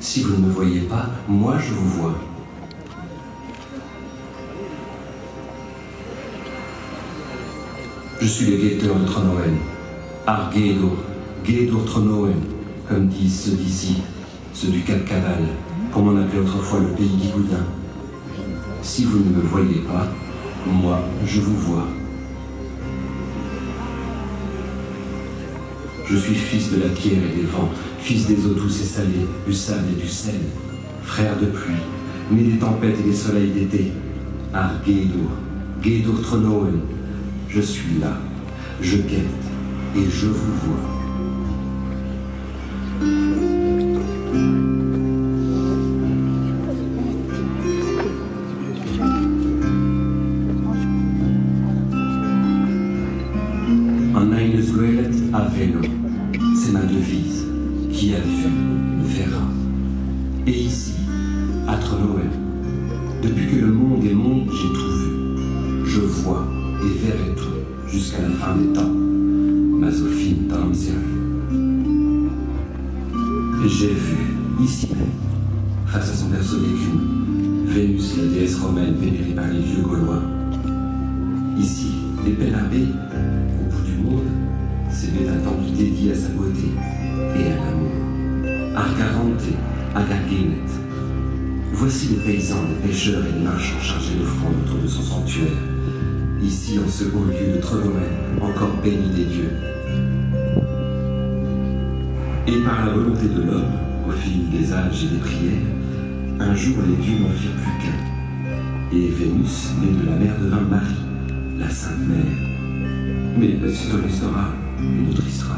Si vous ne me voyez pas, moi je vous vois. Je suis le guetteur de Tronowen, Argedo, Gedur Tronowen, comme disent ceux d'ici, ceux du Cap Caval, pour m'en appeler autrefois le pays d'Igoudin. Si vous ne me voyez pas, moi je vous vois. Je suis fils de la pierre et des vents, fils des eaux douces et salées, du sable et du sel, frère de pluie, né des tempêtes et des soleils d'été. Argedur, Gedur Tronowen, je suis là, je guette et je vous vois. En eines Guelet à vélo. C'est ma devise. Qui a vu, verra. Et ici, à Tronowen, depuis que le monde est monde, j'ai tout vu. Je vois et verrai tout, jusqu'à la fin des temps. Mazofin Tamsiak. J'ai vu, ici même, face à son berceau d'écume, Vénus, la déesse romaine vénérée par les vieux Gaulois. Ici, les Pénabés, au bout du monde, s'élevait un temple dédié à sa beauté et à l'amour. Argarante, Agargenet. Voici les paysans, les pêcheurs et les marchands chargés d'offrandes autour de son sanctuaire. Ici, en ce beau lieu de Tronowen, encore béni des dieux. Et par la volonté de l'homme, au fil des âges et des prières, un jour les dieux n'en firent plus qu'un. Et Vénus, née de la mère de vin Marie, la Sainte Mère. Mais ce sera une autre histoire.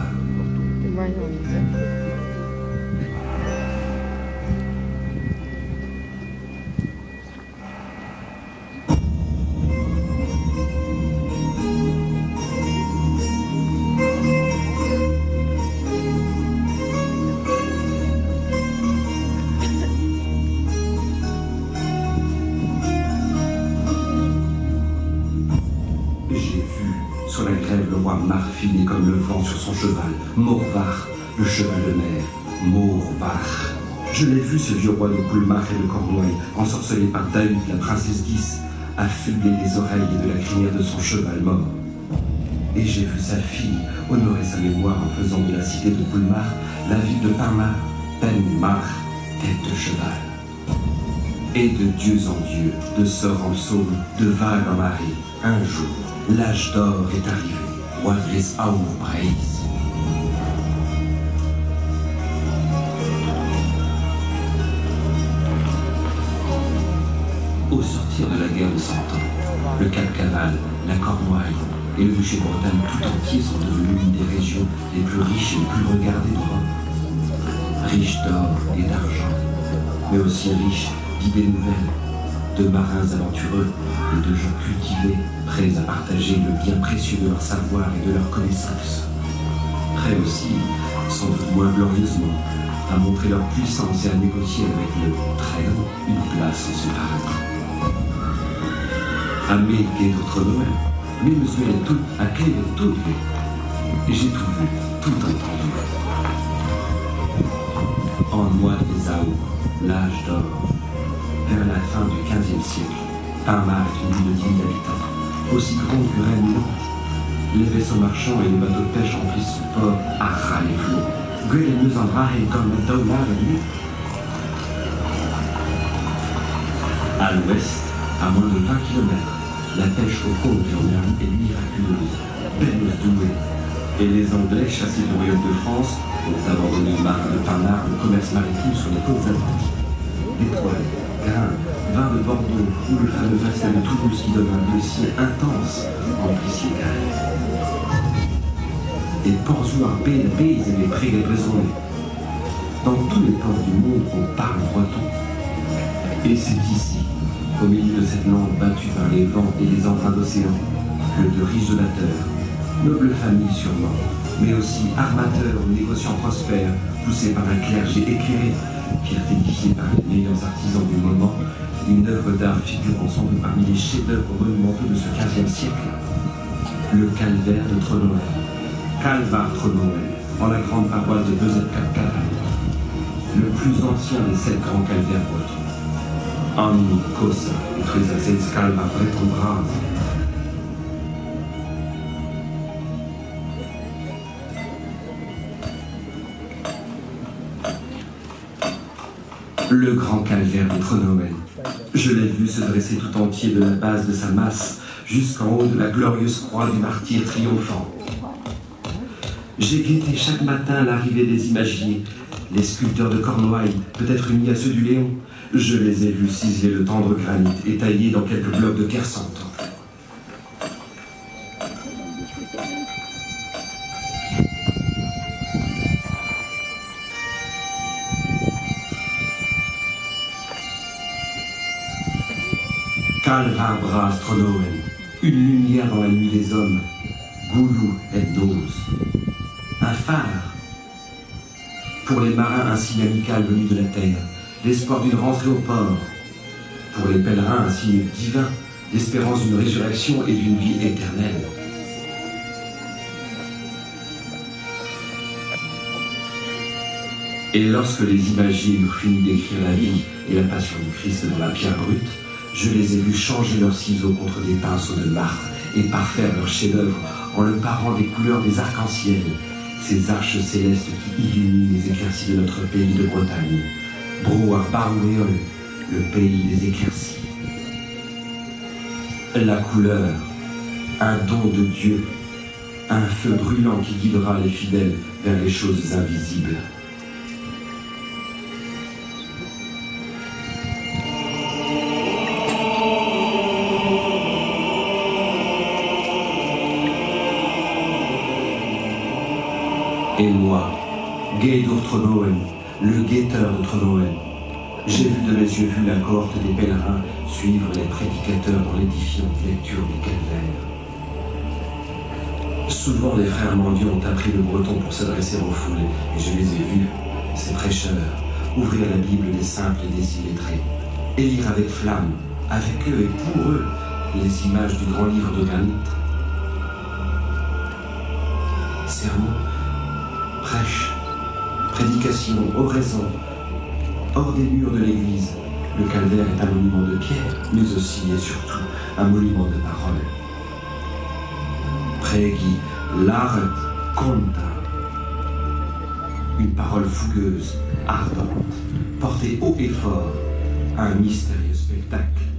Sur la grève, le roi Mar filait comme le vent sur son cheval, Morvar, le cheval de mer, Morvar. Je l'ai vu, ce vieux roi de Coulmar et de Cornouailles, ensorcelé par Daïd, la princesse d'Is, affubler les oreilles et de la crinière de son cheval mort. Et j'ai vu sa fille honorer sa mémoire en faisant de la cité de Coulmar la ville de Parmar, Penmar, tête de cheval. Et de dieu en dieu, de sort en psaume, de vague en marée, un jour, l'âge d'or est arrivé. Wadris Aour Braïs. Au sortir de la guerre de 100 ans, le Cap Caval, la Cornouaille et le duché de Bretagne tout entier sont devenus l'une des régions les plus riches et les plus regardées d'Europe. Riches d'or et d'argent, mais aussi riches d'idées nouvelles, de marins aventureux et de gens cultivés, prêts à partager le bien précieux de leur savoir et de leur connaissance. Prêts aussi, sans doute moins glorieusement, à montrer leur puissance et à négocier avec le très haut une place en ce paradis. Amé et d'autres Noël, mais monsieur est tout, à clé de tout vu. Et j'ai tout vu, tout entendu. En mois des Aours, l'âge d'or, vers la fin du XVe siècle, Parmar est une ville de 10 000 habitants, aussi grande que Rennes. Les vaisseaux marchands et les bateaux de pêche remplissent ce port à ras les flots. Gueulez-nous en Rahel comme le dollar et lui. À l'ouest, à moins de 20 km, la pêche au côte est miraculeuse, belle douée. Et les Anglais, chassés du royaume de France, ont abandonné le marin de Parmar le commerce maritime sur les côtes atlantiques. L'étoile, grains, vin de Bordeaux ou le fameux vin de Toulouse qui donne un bleu si intense en Piscicale. Et Porzoar pays et les pré-représonés. Dans tous les ports du monde, on parle breton. Et c'est ici, au milieu de cette langue battue par les vents et les emprunts d'océan, que de riches donateurs, nobles familles sûrement, mais aussi armateurs ou négociants prospères, poussés par un clergé éclairé, firent édifier par les meilleurs artisans du moment une œuvre d'art figurant sans doute parmi les chefs-d'œuvre monumentaux de ce XVe siècle. Le calvaire de Tronoël, Calvar Tronoël, en la grande paroisse de Bezet-Cap-Caral, le plus ancien des 7 grands calvaires bretons. Anni Cosa, Trisazens Calvar Breton Brave. Le grand calvaire de Tronoël. Je l'ai vu se dresser tout entier de la base de sa masse jusqu'en haut de la glorieuse croix du martyr triomphant. J'ai guetté chaque matin l'arrivée des imagiers, les sculpteurs de Cornouailles, peut-être unis à ceux du Léon. Je les ai vus ciseler le tendre granit et tailler dans quelques blocs de Kersantan. Calvar Bras Tronoël, une lumière dans la nuit des hommes, Goulou et Dose, un phare pour les marins ainsi amical venus de la terre, l'espoir d'une rentrée au port, pour les pèlerins un signe divin, l'espérance d'une résurrection et d'une vie éternelle. Et lorsque les imagiers eurent fini d'écrire la vie et la passion du Christ dans la pierre brute, je les ai vus changer leurs ciseaux contre des pinceaux de marbre et parfaire leur chef-d'œuvre en le parant des couleurs des arcs-en-ciel, ces arches célestes qui illuminent les éclaircies de notre pays de Bretagne, Brouar Barouéol, le pays des éclaircies. La couleur, un don de Dieu, un feu brûlant qui guidera les fidèles vers les choses invisibles. Et moi, Guédur Tronoël, le guetteur de Tronoël, j'ai vu de mes yeux vu la cohorte des pèlerins suivre les prédicateurs dans l'édifiante lecture du calvaire. Souvent les frères mendiants ont appris le breton pour s'adresser aux foules, et je les ai vus, ces prêcheurs, ouvrir la Bible des simples et des illettrés, et lire avec flamme, avec eux et pour eux, les images du grand livre de granit. Sermons, prêche, prédication, oraison, hors des murs de l'église. Le calvaire est un monument de pierre, mais aussi et surtout un monument de parole. Preghi, l'art conta. Une parole fougueuse, ardente, portée haut et fort, un mystérieux spectacle.